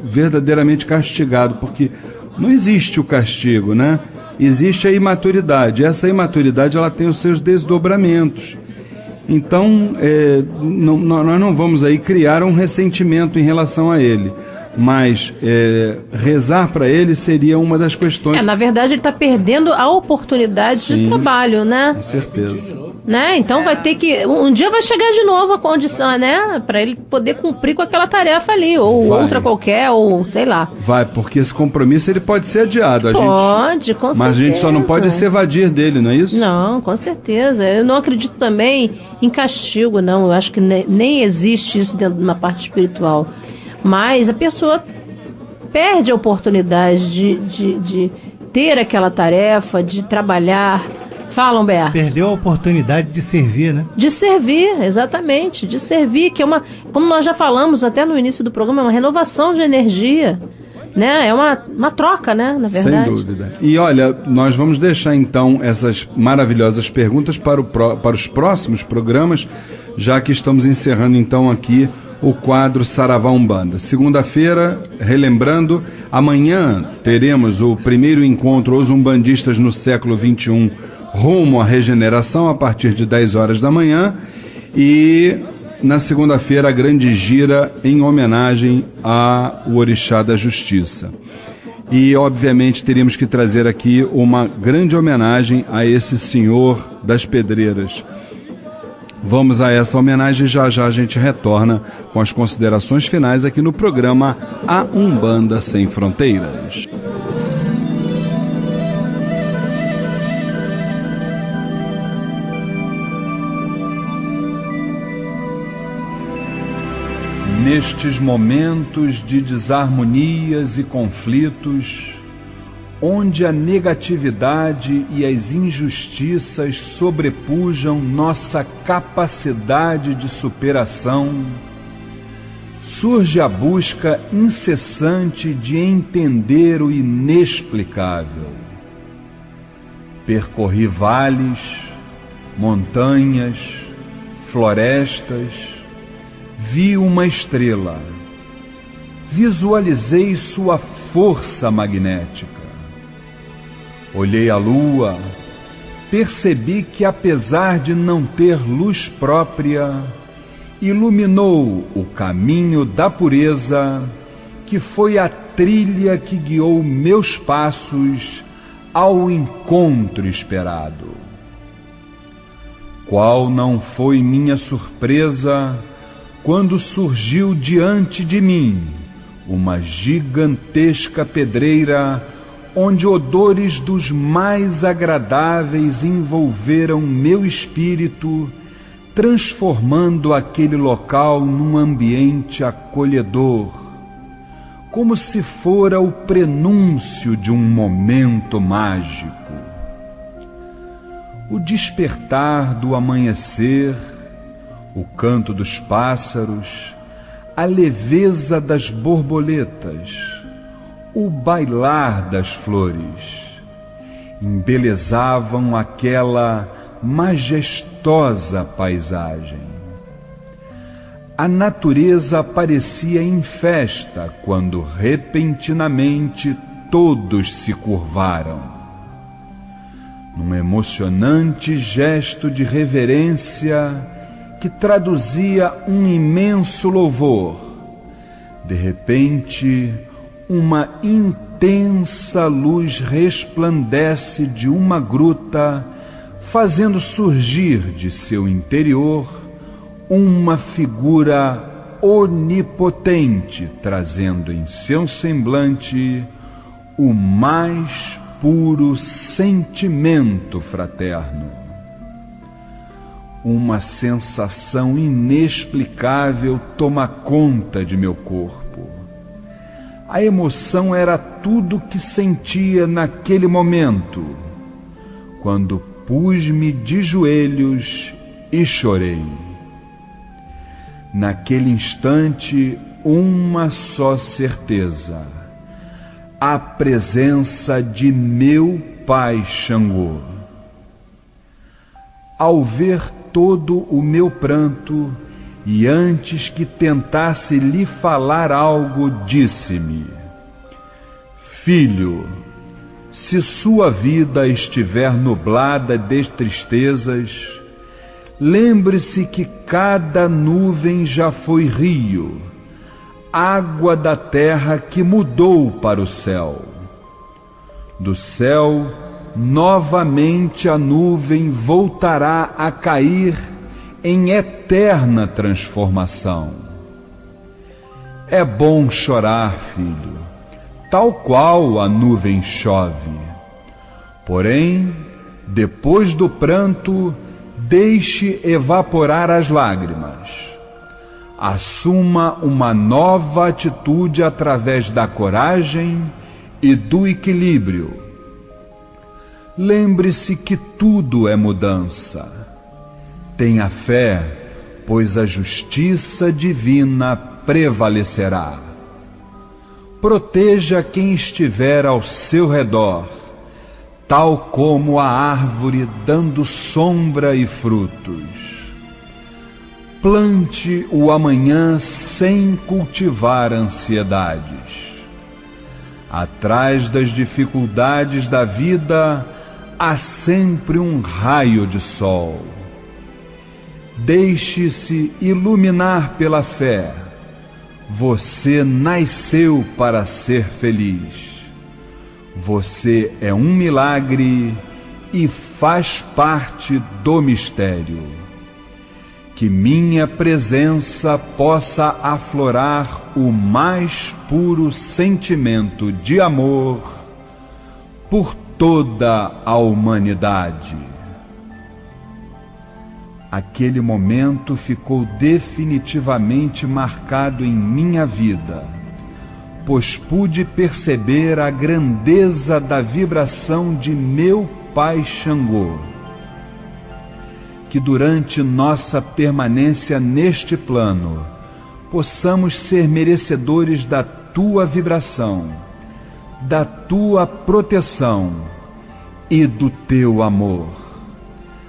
verdadeiramente castigado, porque não existe o castigo, né? Existe a imaturidade. Essa imaturidade, ela tem os seus desdobramentos. Então, nós não vamos aí criar um ressentimento em relação a ele. mas rezar para ele seria uma das questões. Na verdade, ele está perdendo a oportunidade de trabalho, né? Com certeza. Né? Então vai ter que... Um dia vai chegar de novo a condição, né? Para ele poder cumprir com aquela tarefa ali, ou outra qualquer, ou sei lá. Vai, porque esse compromisso ele pode ser adiado. Pode, com certeza. Mas a gente só não pode se evadir dele, não é isso? Não, com certeza. Eu não acredito também em castigo, não. Eu acho que nem existe isso dentro de uma parte espiritual. Mas a pessoa perde a oportunidade de ter aquela tarefa, de trabalhar. Fala, Humberto. Perdeu a oportunidade de servir, né? De servir, exatamente. De servir, que é uma... Como nós já falamos até no início do programa, é uma renovação de energia. Né? É uma troca, né? Na verdade. Sem dúvida. E olha, nós vamos deixar então essas maravilhosas perguntas para os próximos programas, já que estamos encerrando então aqui o quadro Saravá Umbanda. Segunda-feira, relembrando, amanhã teremos o primeiro encontro Os Umbandistas no século XXI rumo à regeneração a partir de 10 horas da manhã, e na segunda-feira a grande gira em homenagem ao Orixá da Justiça. E obviamente teríamos que trazer aqui uma grande homenagem a esse senhor das pedreiras. Vamos a essa homenagem e já a gente retorna com as considerações finais aqui no programa A Umbanda Sem Fronteiras. Nestes momentos de desarmonias e conflitos, onde a negatividade e as injustiças sobrepujam nossa capacidade de superação, surge a busca incessante de entender o inexplicável. Percorri vales, montanhas, florestas, vi uma estrela, visualizei sua força magnética. Olhei a lua, percebi que apesar de não ter luz própria, iluminou o caminho da pureza, que foi a trilha que guiou meus passos ao encontro esperado. Qual não foi minha surpresa quando surgiu diante de mim uma gigantesca pedreira, onde odores dos mais agradáveis envolveram meu espírito, transformando aquele local num ambiente acolhedor, como se fora o prenúncio de um momento mágico. O despertar do amanhecer, o canto dos pássaros, a leveza das borboletas, o bailar das flores, embelezavam aquela majestosa paisagem. A natureza parecia em festa quando repentinamente todos se curvaram. Num emocionante gesto de reverência que traduzia um imenso louvor, de repente, uma intensa luz resplandece de uma gruta, fazendo surgir de seu interior uma figura onipotente, trazendo em seu semblante o mais puro sentimento fraterno. Uma sensação inexplicável toma conta de meu corpo. A emoção era tudo que sentia naquele momento, quando pus-me de joelhos e chorei. Naquele instante, uma só certeza: a presença de meu pai Xangô. Ao ver todo o meu pranto, e antes que tentasse lhe falar algo, disse-me: Filho, se sua vida estiver nublada de tristezas, lembre-se que cada nuvem já foi rio, água da terra que mudou para o céu. Do céu, novamente a nuvem voltará a cair em eterna transformação. É bom chorar, filho, tal qual a nuvem chove. Porém, depois do pranto, deixe evaporar as lágrimas. Assuma uma nova atitude através da coragem e do equilíbrio. Lembre-se que tudo é mudança. Tenha fé, pois a justiça divina prevalecerá. Proteja quem estiver ao seu redor, tal como a árvore dando sombra e frutos. Plante o amanhã sem cultivar ansiedades. Atrás das dificuldades da vida, há sempre um raio de sol. Deixe-se iluminar pela fé. Você nasceu para ser feliz. Você é um milagre e faz parte do mistério. Que minha presença possa aflorar o mais puro sentimento de amor por toda a humanidade. Aquele momento ficou definitivamente marcado em minha vida, pois pude perceber a grandeza da vibração de meu Pai Xangô. Que durante nossa permanência neste plano, possamos ser merecedores da tua vibração, da tua proteção e do teu amor.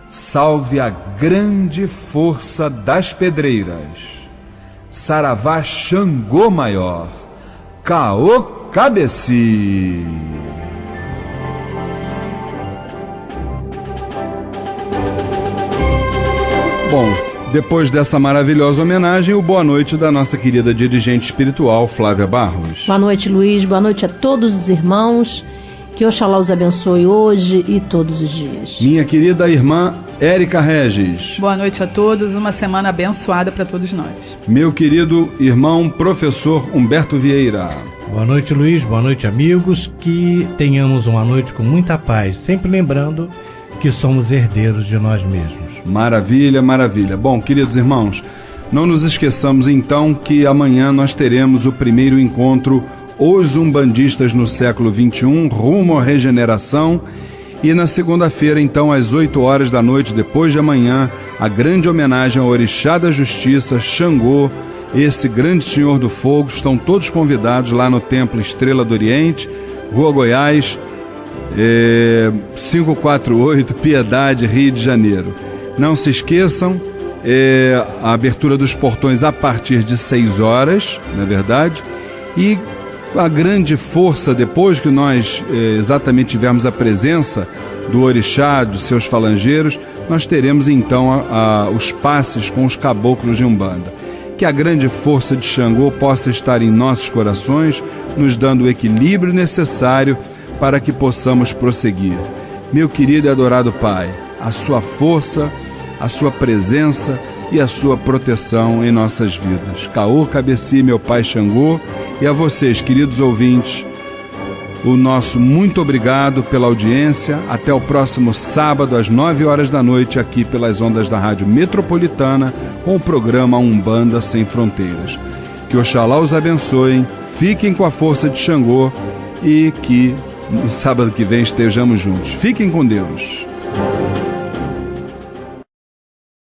Salve a grande força das pedreiras. Saravá Xangô Maior, Caô Cabeci. Bom, depois dessa maravilhosa homenagem, o boa noite da nossa querida dirigente espiritual, Flávia Barros. Boa noite, Luiz. Boa noite a todos os irmãos. Que Oxalá os abençoe hoje e todos os dias. Minha querida irmã Érica Regis. Boa noite a todos, uma semana abençoada para todos nós. Meu querido irmão professor Humberto Vieira. Boa noite, Luiz. Boa noite, amigos. Que tenhamos uma noite com muita paz, sempre lembrando que somos herdeiros de nós mesmos. Maravilha, maravilha. Bom, queridos irmãos, não nos esqueçamos então que amanhã nós teremos o primeiro encontro Os Umbandistas no século XXI, rumo à regeneração. E na segunda-feira, então, às 8 horas da noite, depois de amanhã, a grande homenagem ao Orixá da Justiça, Xangô, esse grande Senhor do Fogo. Estão todos convidados lá no Templo Estrela do Oriente, Rua Goiás, 548, Piedade, Rio de Janeiro. Não se esqueçam, a abertura dos portões a partir de 6 horas, não é verdade? E a grande força, depois que nós exatamente tivermos a presença do Orixá, dos seus falangeiros, nós teremos então os passes com os caboclos de Umbanda. Que a grande força de Xangô possa estar em nossos corações, nos dando o equilíbrio necessário para que possamos prosseguir. Meu querido e adorado Pai, a sua força, a sua presença e a sua proteção em nossas vidas. Caô Cabeci, meu Pai Xangô, e a vocês, queridos ouvintes, o nosso muito obrigado pela audiência. Até o próximo sábado, às 9 horas da noite, aqui pelas ondas da Rádio Metropolitana, com o programa Umbanda Sem Fronteiras. Que Oxalá os abençoe, fiquem com a força de Xangô e que no sábado que vem estejamos juntos. Fiquem com Deus.